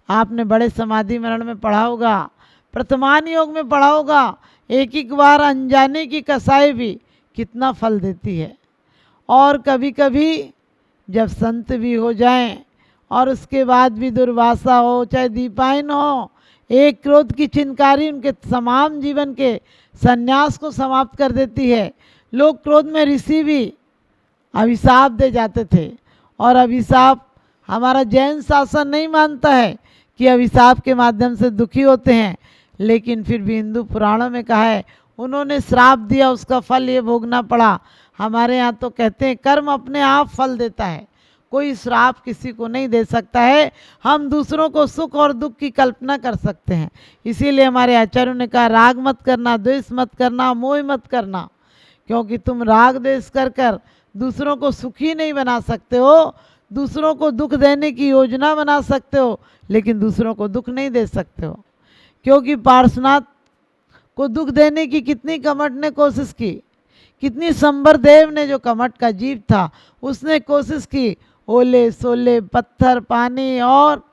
आपने बड़े समाधि मरण में पढ़ा होगा, प्रथमान योग में पढ़ा होगा, एक एक बार अनजाने की कसाई भी कितना फल देती है। और कभी कभी जब संत भी हो जाएं और उसके बाद भी दुर्वासा हो चाहे दीपायन हो, एक क्रोध की चिनकारी उनके तमाम जीवन के संन्यास को समाप्त कर देती है। लोग क्रोध में ऋषि भी अभिशाप दे जाते थे, और अभिशाप हमारा जैन शासन नहीं मानता है कि अभिशाप के माध्यम से दुखी होते हैं, लेकिन फिर भी हिंदू पुराणों में कहा है उन्होंने श्राप दिया, उसका फल ये भोगना पड़ा। हमारे यहाँ तो कहते हैं कर्म अपने आप फल देता है, कोई श्राप किसी को नहीं दे सकता है। हम दूसरों को सुख और दुख की कल्पना कर सकते हैं। इसीलिए हमारे आचार्यों ने कहा राग मत करना, द्वेष मत करना, मोह मत करना, क्योंकि तुम राग द्वेष कर कर दूसरों को सुखी नहीं बना सकते हो। दूसरों को दुख देने की योजना बना सकते हो, लेकिन दूसरों को दुख नहीं दे सकते हो। क्योंकि पार्श्वनाथ को दुख देने की कितनी कमठ ने कोशिश की, कितनी संबरदेव ने जो कमठ का जीव था उसने कोशिश की, ओले सोले पत्थर पानी और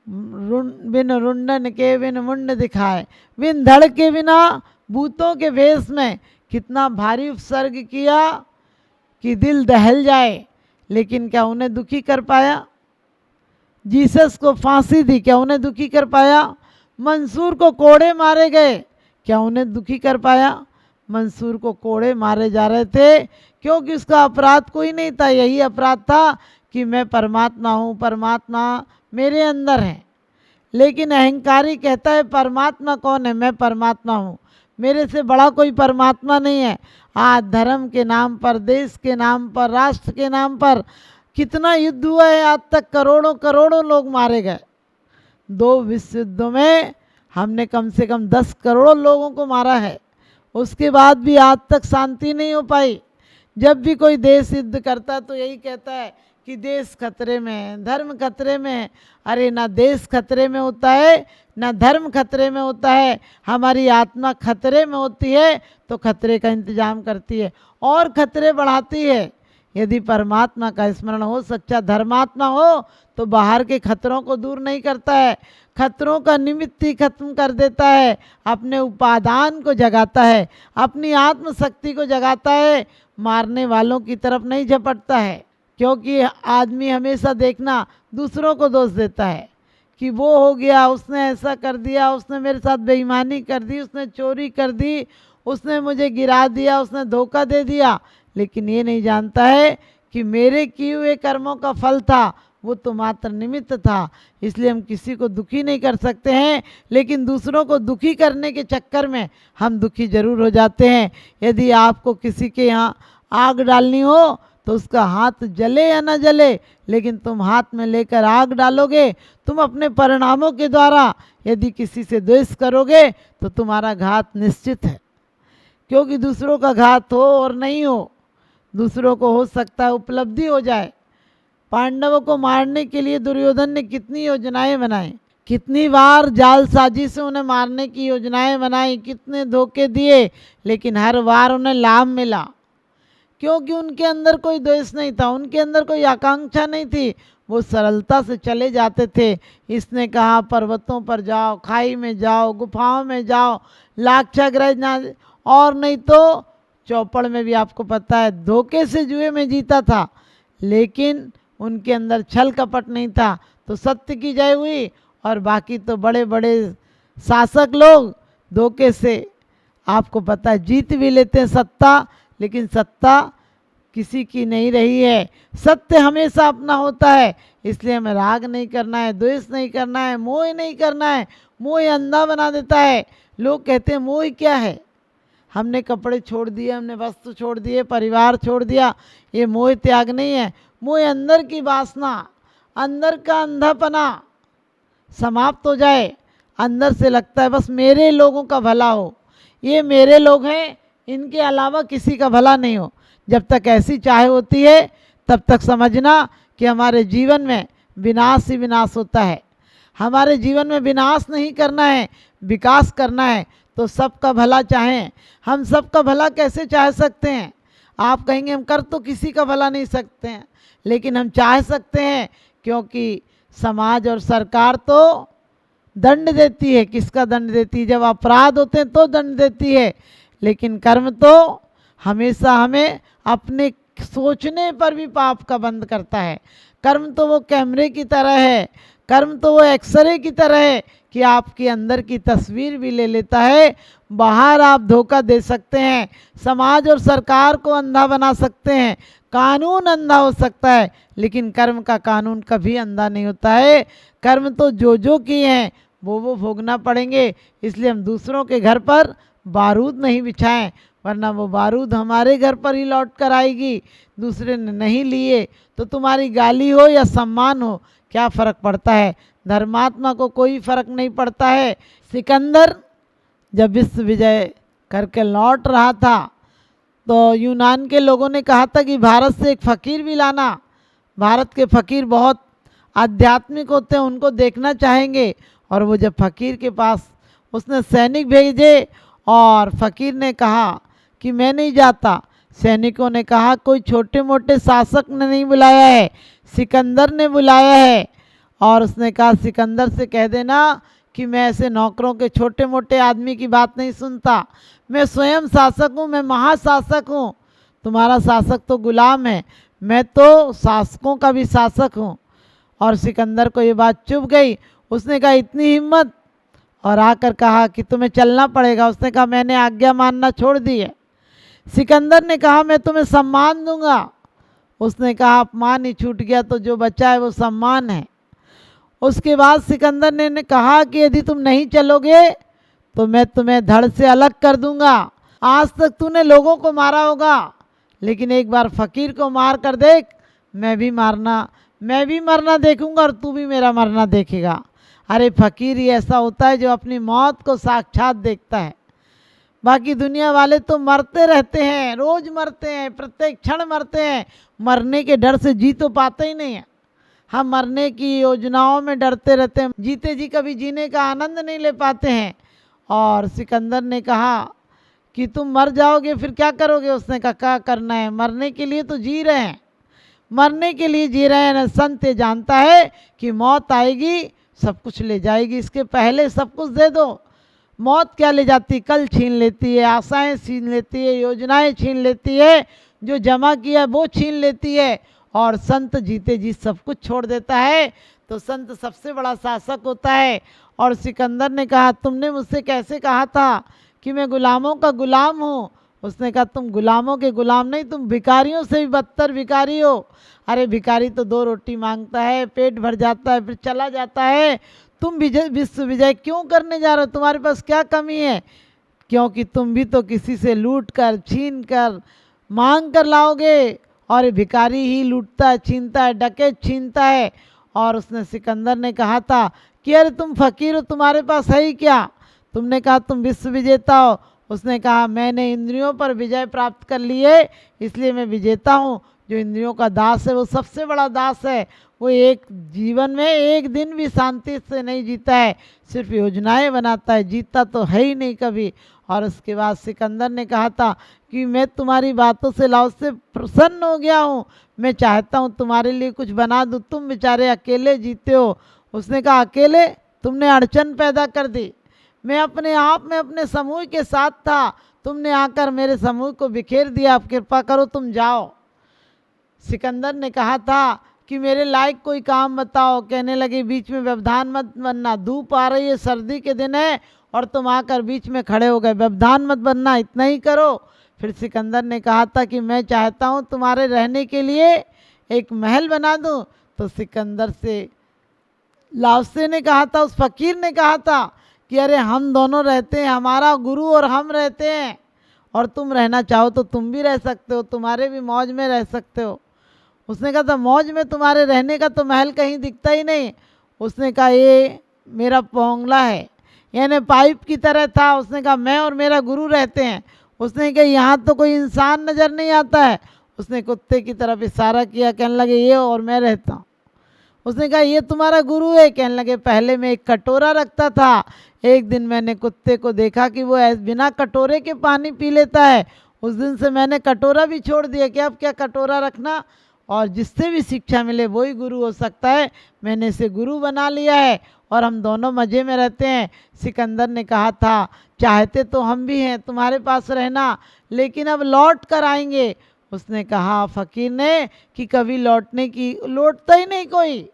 बिन रुंडन के बिन मुंड दिखाए, बिन धड़ के बिना भूतों के वेश में कितना भारी उपसर्ग किया कि दिल दहल जाए, लेकिन क्या उन्हें दुखी कर पाया? जीसस को फांसी दी, क्या उन्हें दुखी कर पाया? मंसूर को कोड़े मारे गए, क्या उन्हें दुखी कर पाया? मंसूर को कोड़े मारे जा रहे थे क्योंकि उसका अपराध कोई नहीं था, यही अपराध था कि मैं परमात्मा हूँ, परमात्मा मेरे अंदर है। लेकिन अहंकारी कहता है परमात्मा कौन है, मैं परमात्मा हूँ, मेरे से बड़ा कोई परमात्मा नहीं है। आज धर्म के नाम पर, देश के नाम पर, राष्ट्र के नाम पर कितना युद्ध हुआ है, आज तक करोड़ों करोड़ों लोग मारे गए। 2 विश्व युद्धों में हमने कम से कम 10 करोड़ लोगों को मारा है, उसके बाद भी आज तक शांति नहीं हो पाई। जब भी कोई देश युद्ध करता तो यही कहता है कि देश खतरे में है, धर्म खतरे में है। अरे ना देश खतरे में होता है ना धर्म खतरे में होता है, हमारी आत्मा खतरे में होती है तो खतरे का इंतजाम करती है और खतरे बढ़ाती है। यदि परमात्मा का स्मरण हो, सच्चा धर्मात्मा हो, तो बाहर के खतरों को दूर नहीं करता है, खतरों का निमित्त ही खत्म कर देता है, अपने उपादान को जगाता है, अपनी आत्मशक्ति को जगाता है, मारने वालों की तरफ नहीं झपटता है। क्योंकि आदमी हमेशा देखना दूसरों को दोष देता है कि वो हो गया, उसने ऐसा कर दिया, उसने मेरे साथ बेईमानी कर दी, उसने चोरी कर दी, उसने मुझे गिरा दिया, उसने धोखा दे दिया, लेकिन ये नहीं जानता है कि मेरे किए हुए कर्मों का फल था, वो तो मात्र निमित्त था। इसलिए हम किसी को दुखी नहीं कर सकते हैं, लेकिन दूसरों को दुखी करने के चक्कर में हम दुखी जरूर हो जाते हैं। यदि आपको किसी के यहाँ आग डालनी हो तो उसका हाथ जले या ना जले, लेकिन तुम हाथ में लेकर आग डालोगे, तुम अपने परिणामों के द्वारा यदि किसी से द्वेष करोगे तो तुम्हारा घात निश्चित है। क्योंकि दूसरों का घात हो और नहीं हो, दूसरों को हो सकता है उपलब्धि हो जाए। पांडवों को मारने के लिए दुर्योधन ने कितनी योजनाएं बनाई, कितनी बार जालसाजी से उन्हें मारने की योजनाएं बनाई, कितने धोखे दिए, लेकिन हर बार उन्हें लाभ मिला। क्योंकि उनके अंदर कोई द्वेष नहीं था, उनके अंदर कोई आकांक्षा नहीं थी, वो सरलता से चले जाते थे। इसने कहा पर्वतों पर जाओ, खाई में जाओ, गुफाओं में जाओ, लाक्षागृह ना, और नहीं तो चौपड़ में भी आपको पता है धोखे से जुए में जीता था, लेकिन उनके अंदर छल कपट नहीं था, तो सत्य की जय हुई। और बाकी तो बड़े बड़े शासक लोग धोखे से आपको पता है जीत भी लेते हैं सत्ता, लेकिन सत्ता किसी की नहीं रही है, सत्य हमेशा अपना होता है। इसलिए हमें राग नहीं करना है, द्वेष नहीं करना है, मोह नहीं करना है। मोह अंधा बना देता है। लोग कहते हैं मोह क्या है, हमने कपड़े छोड़ दिए, हमने वस्तु छोड़ दिए, परिवार छोड़ दिया, ये मोह त्याग नहीं है। मोह अंदर की वासना, अंदर का अंधापना समाप्त हो जाए। अंदर से लगता है बस मेरे लोगों का भला हो, ये मेरे लोग हैं, इनके अलावा किसी का भला नहीं हो। जब तक ऐसी चाह होती है तब तक समझना कि हमारे जीवन में विनाश ही विनाश होता है। हमारे जीवन में विनाश नहीं करना है, विकास करना है। तो सबका भला चाहें, हम सबका भला कैसे चाह सकते हैं? आप कहेंगे हम कर तो किसी का भला नहीं सकते हैं, लेकिन हम चाह सकते हैं, क्योंकि समाज और सरकार तो दंड देती है। किसका दंड देती है? जब अपराध होते हैं तो दंड देती है, लेकिन कर्म तो हमेशा हमें अपने सोचने पर भी पाप का बंद करता है। कर्म तो वो कैमरे की तरह है, कर्म तो वो एक्सरे की तरह है कि आपके अंदर की तस्वीर भी ले लेता है। बाहर आप धोखा दे सकते हैं, समाज और सरकार को अंधा बना सकते हैं, कानून अंधा हो सकता है, लेकिन कर्म का कानून कभी अंधा नहीं होता है। कर्म तो जो किए हैं वो भोगना पड़ेंगे। इसलिए हम दूसरों के घर पर बारूद नहीं बिछाएं, वरना वो बारूद हमारे घर पर ही लौट कर आएगी। दूसरे ने नहीं लिए तो तुम्हारी गाली हो या सम्मान हो, क्या फ़र्क पड़ता है? धर्मात्मा को कोई फ़र्क नहीं पड़ता है। सिकंदर जब विश्व विजय करके लौट रहा था तो यूनान के लोगों ने कहा था कि भारत से एक फ़कीर भी लाना। भारत के फ़कीर बहुत आध्यात्मिक होते हैं, उनको देखना चाहेंगे। और वो जब फ़कीर के पास उसने सैनिक भेजे और फ़कीर ने कहा कि मैं नहीं जाता। सैनिकों ने कहा कोई छोटे मोटे शासक ने नहीं बुलाया है, सिकंदर ने बुलाया है। और उसने कहा सिकंदर से कह देना कि मैं ऐसे नौकरों के छोटे मोटे आदमी की बात नहीं सुनता, मैं स्वयं शासक हूँ, मैं महाशासक हूँ। तुम्हारा शासक तो गुलाम है, मैं तो शासकों का भी शासक हूँ। और सिकंदर को ये बात चुभ गई। उसने कहा इतनी हिम्मत, और आकर कहा कि तुम्हें चलना पड़ेगा। उसने कहा मैंने आज्ञा मानना छोड़ दी है। सिकंदर ने कहा मैं तुम्हें सम्मान दूंगा। उसने कहा अपमान ही छूट गया तो जो बचा है वो सम्मान है। उसके बाद सिकंदर ने कहा कि यदि तुम नहीं चलोगे तो मैं तुम्हें धड़ से अलग कर दूंगा। आज तक तूने लोगों को मारा होगा, लेकिन एक बार फ़कीर को मार कर देख, मैं भी मरना देखूंगा और तू भी मेरा मरना देखेगा। अरे फ़कीर ही ऐसा होता है जो अपनी मौत को साक्षात देखता है। बाकी दुनिया वाले तो मरते रहते हैं, रोज मरते हैं, प्रत्येक क्षण मरते हैं, मरने के डर से जी तो पाते ही नहीं है। हम मरने की योजनाओं में डरते रहते हैं, जीते जी कभी जीने का आनंद नहीं ले पाते हैं। और सिकंदर ने कहा कि तुम मर जाओगे फिर क्या करोगे? उसने कहा क्या करना है, मरने के लिए तो जी रहे हैं, मरने के लिए जी रहे हैं ना। संत ये जानता है कि मौत आएगी, सब कुछ ले जाएगी, इसके पहले सब कुछ दे दो। मौत क्या ले जाती? कल छीन लेती है, आशाएं छीन लेती है, योजनाएं छीन लेती है, जो जमा किया है वो छीन लेती है। और संत जीते जी सब कुछ छोड़ देता है। तो संत सबसे बड़ा शासक होता है। और सिकंदर ने कहा तुमने मुझसे कैसे कहा था कि मैं गुलामों का गुलाम हूँ? उसने कहा तुम गुलामों के गुलाम नहीं, तुम भिखारियों से भी बदतर भिखारी हो। अरे भिखारी तो 2 रोटी मांगता है, पेट भर जाता है, फिर चला जाता है। तुम विश्व विजय क्यों करने जा रहे हो? तुम्हारे पास क्या कमी है? क्योंकि तुम भी तो किसी से लूट कर, छीन कर, मांग कर लाओगे। और भिखारी ही लूटता है, छीनता है, डकैत छीनता है। और उसने सिकंदर ने कहा था कि अरे तुम फ़कीर हो, तुम्हारे पास है ही क्या? तुमने कहा तुम विश्व विजेता हो। उसने कहा मैंने इंद्रियों पर विजय प्राप्त कर ली है, इसलिए मैं विजेता हूँ। जो इंद्रियों का दास है वो सबसे बड़ा दास है। वो एक जीवन में एक दिन भी शांति से नहीं जीता है, सिर्फ योजनाएं बनाता है, जीता तो है ही नहीं कभी। और उसके बाद सिकंदर ने कहा था कि मैं तुम्हारी बातों से लाओ से प्रसन्न हो गया हूँ, मैं चाहता हूँ तुम्हारे लिए कुछ बना दूँ, तुम बेचारे अकेले जीते हो। उसने कहा अकेले? तुमने अड़चन पैदा कर दी। मैं अपने आप में अपने समूह के साथ था, तुमने आकर मेरे समूह को बिखेर दिया, अब कृपा करो तुम जाओ। सिकंदर ने कहा था कि मेरे लायक कोई काम बताओ। कहने लगे बीच में व्यवधान मत बनना, धूप आ रही है, सर्दी के दिन है और तुम आकर बीच में खड़े हो गए, व्यवधान मत बनना, इतना ही करो। फिर सिकंदर ने कहा था कि मैं चाहता हूँ तुम्हारे रहने के लिए एक महल बना दूँ। तो सिकंदर से लाओसे ने कहा था, उस फ़कीर ने कहा था कि अरे हम दोनों रहते हैं, हमारा गुरु और हम रहते हैं, और तुम रहना चाहो तो तुम भी रह सकते हो, तुम्हारे भी मौज में रह सकते हो। उसने कहा था मौज में तुम्हारे रहने का तो महल कहीं दिखता ही नहीं। उसने कहा ये मेरा पोंगला है, यानी पाइप की तरह था। उसने कहा मैं और मेरा गुरु रहते हैं। उसने कहा यहाँ तो कोई इंसान नज़र नहीं आता है। उसने कुत्ते की तरफ इशारा किया, कहने लगे ये और मैं रहता हूँ। उसने कहा ये तुम्हारा गुरु है? कहने लगे पहले मैं एक कटोरा रखता था, एक दिन मैंने कुत्ते को देखा कि वो बिना कटोरे के पानी पी लेता है, उस दिन से मैंने कटोरा भी छोड़ दिया कि अब क्या कटोरा रखना। और जिससे भी शिक्षा मिले वही गुरु हो सकता है। मैंने इसे गुरु बना लिया है और हम दोनों मज़े में रहते हैं। सिकंदर ने कहा था चाहते तो हम भी हैं तुम्हारे पास रहना, लेकिन अब लौट कर आएंगे। उसने कहा फकीर ने कि कभी लौटता ही नहीं कोई।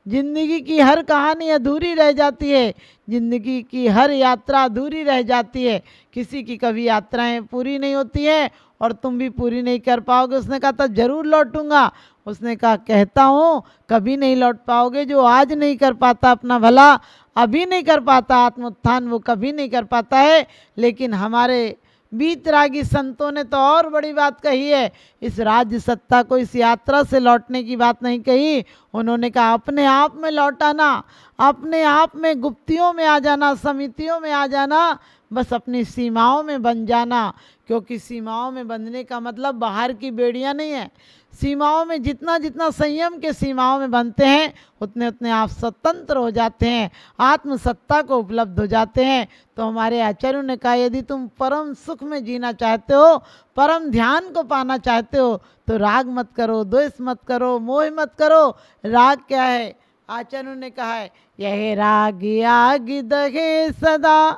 जिंदगी की हर कहानी अधूरी रह जाती है, जिंदगी की हर यात्रा अधूरी रह जाती है। किसी की कभी यात्राएं पूरी नहीं होती हैं और तुम भी पूरी नहीं कर पाओगे। उसने कहा था जरूर लौटूंगा। उसने कहा कहता हूँ कभी नहीं लौट पाओगे। जो आज नहीं कर पाता अपना भला, अभी नहीं कर पाता आत्मोत्थान, वो कभी नहीं कर पाता है। लेकिन हमारे बीतरागी संतों ने तो और बड़ी बात कही है। इस राज्य सत्ता को इस यात्रा से लौटने की बात नहीं कही। उन्होंने कहा अपने आप में लौटाना, अपने आप में गुप्तियों में आ जाना, समितियों में आ जाना, बस अपनी सीमाओं में बन जाना। क्योंकि सीमाओं में बंधने का मतलब बाहर की बेड़ियां नहीं है। सीमाओं में जितना जितना संयम के सीमाओं में बनते हैं उतने उतने आप स्वतंत्र हो जाते हैं, आत्मसत्ता को उपलब्ध हो जाते हैं। तो हमारे आचार्यों ने कहा यदि तुम परम सुख में जीना चाहते हो, परम ध्यान को पाना चाहते हो, तो राग मत करो, द्वेष मत करो, मोह मत करो। राग क्या है? आचार्यों ने कहा है यह राग आग दहे सदा,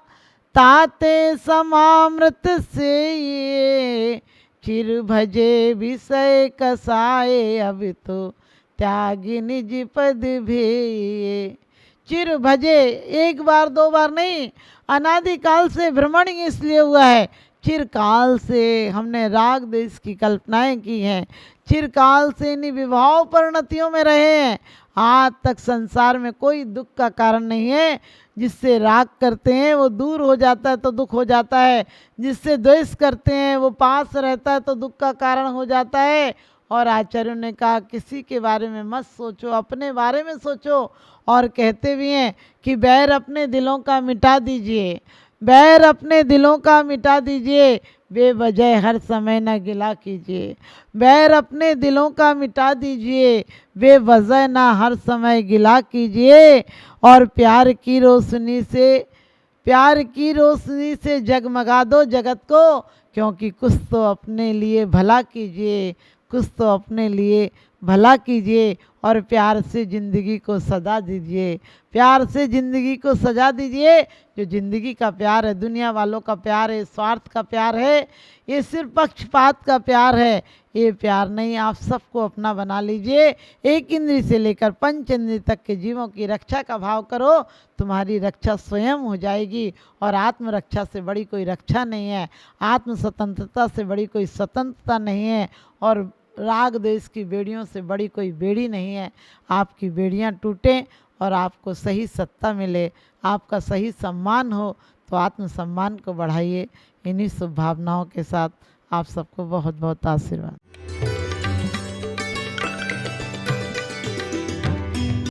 ताते समामृत से ये, चिर भजे विषय कसाए, अब तो त्यागी निज पद भेये। चिर भजे, एक बार दो बार नहीं, अनादिकाल से भ्रमण इसलिए हुआ है। चिरकाल से हमने राग देश की कल्पनाएं की हैं, चिरकाल से इन्हीं विभाव परिणतियों में रहे हैं। आज तक संसार में कोई दुख का कारण नहीं है। जिससे राग करते हैं वो दूर हो जाता है तो दुख हो जाता है, जिससे द्वेष करते हैं वो पास रहता है तो दुख का कारण हो जाता है। और आचार्यों ने कहा किसी के बारे में मत सोचो, अपने बारे में सोचो। और कहते भी हैं कि बैर अपने दिलों का मिटा दीजिए, बैर अपने दिलों का मिटा दीजिए, बेवजह हर समय न गिला कीजिए। बैर अपने दिलों का मिटा दीजिए, बेवजह ना हर समय गिला कीजिए। और प्यार की रोशनी से जगमगा दो जगत को, क्योंकि कुछ तो अपने लिए भला कीजिए, कुछ तो अपने लिए भला कीजिए। और प्यार से ज़िंदगी को सजा दीजिए, प्यार से ज़िंदगी को सजा दीजिए। जो ज़िंदगी का प्यार है, दुनिया वालों का प्यार है, स्वार्थ का प्यार है, ये सिर्फ पक्षपात का प्यार है। ये प्यार नहीं, आप सबको अपना बना लीजिए। एक इंद्री से लेकर पंच इंद्री तक के जीवों की रक्षा का भाव करो, तुम्हारी रक्षा स्वयं हो जाएगी। और आत्मरक्षा से बड़ी कोई रक्षा नहीं है, आत्म स्वतंत्रता से बड़ी कोई स्वतंत्रता नहीं है, और राग देश की बेड़ियों से बड़ी कोई बेड़ी नहीं है। आपकी बेड़ियां टूटें और आपको सही सत्ता मिले, आपका सही सम्मान हो, तो आत्मसम्मान को बढ़ाइए। इन्हीं शुभ भावनाओं के साथ आप सबको बहुत बहुत आशीर्वाद।